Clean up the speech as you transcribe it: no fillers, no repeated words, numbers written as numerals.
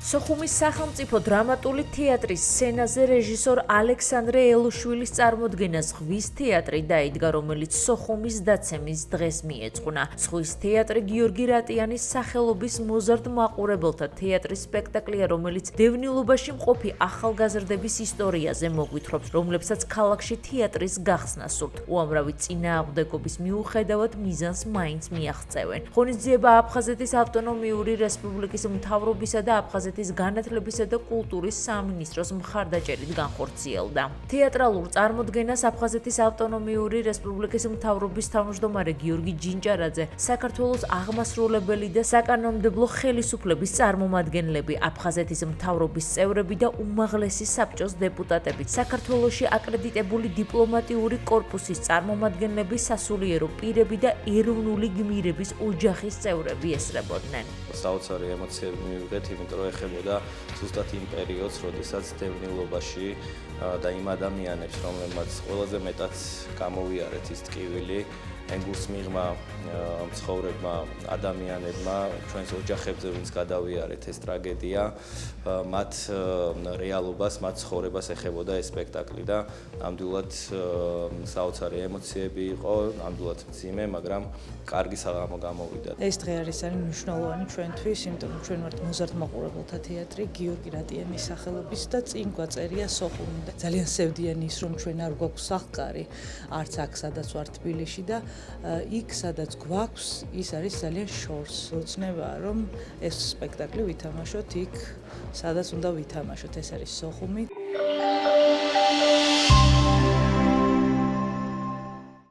სოხუმის სახელმწიფო დრამატული თეატრის სცენაზე რეჟისორ ალექსანდრე ელუშვილის წარმოდგენას ზღვის თეატრი დაიდგა, რომელიც სოხუმის დაცემის დღეს მიეძღვნა. ზღვის თეატრი გიორგი რატიანის სახელობის მოზარდ მაყურებელთა თეატრის სპექტაკლია, რომელიც დევნილობაში მყოფი ახალგაზრდების ისტორიაზე მოგვითხრობს, რომლებსაც ქალაქში თეატრის გახსნა სურთ. უამრავი წინააღმდეგობის მიუხედავად მიზანს მაინც მიაღწევენ. ღონისძიება აფხაზეთის ავტონომიური რესპუბლიკის მთავრობისა და აფხაზეთის განათლებისა და კულტურის სამინისტროს მხარდაჭერით განხორციელდა. თეატრალურ წარმოდგენას აფხაზეთის ავტონომიური რესპუბლიკის მთავრობის თავმჯდომარე გიორგი ჯინჭარაძე, საქართველოს აღმასრულებელი და საკანონმდებლო ხელისუფლების წარმომადგენლები, აფხაზეთის მთავრობის წევრები და უმაღლესი საბჭოს დეპუტატები, საქართველოში აკრედიტებული დიპლომატიური კორპუსის წარმომადგენლები, სასულიერო პირები და ეროვნული გმირების ოჯახის წევრები ესწრებოდნენ. საოცარი ემოციები მივიღეთ, იმიტომ რომ ეხებოდა ზუსტად იმ პერიოდს, როდესაც დევნილობაში და იმ ადამიანებს, რომლებმაც ყველაზე მეტად გამოვიარეთ ის ტკივილი, ენგურს მიღმა მცხოვრებმა ადამიანებმა, ჩვენს ოჯახებზე, ვინც გადავიარეთ ეს ტრაგედია, მათ რეალობას, მათ ცხოვრებას ეხებოდა ეს სპექტაკლი და ნამდვილად საოცარი ემოციები იყო, ნამდვილად მძიმე, მაგრამ კარგი საღამო გამოვიდა. ეს დღე არის მნიშვნელოვანი ჩვენთვის, იმიტომ რომ ჩვენ ვართ მოზარდ მაყურებელთა თეატრი გიორგი რატიანის სახელობის და წინ გვაწერია სოხუმი და ძალიან სევდიანი ის რომ ჩვენ არ გვაქვს სახლკარი, არც აქ სადაც ვართ თბილისში და იქ სადაც გვაქვს, ის არის ძალიან შორს. ოცნებაა რომ ეს სპექტაკლი ვითამაშოთ იქ, სადაც უნდა ვითამაშოთ, ეს არის სოხუმი.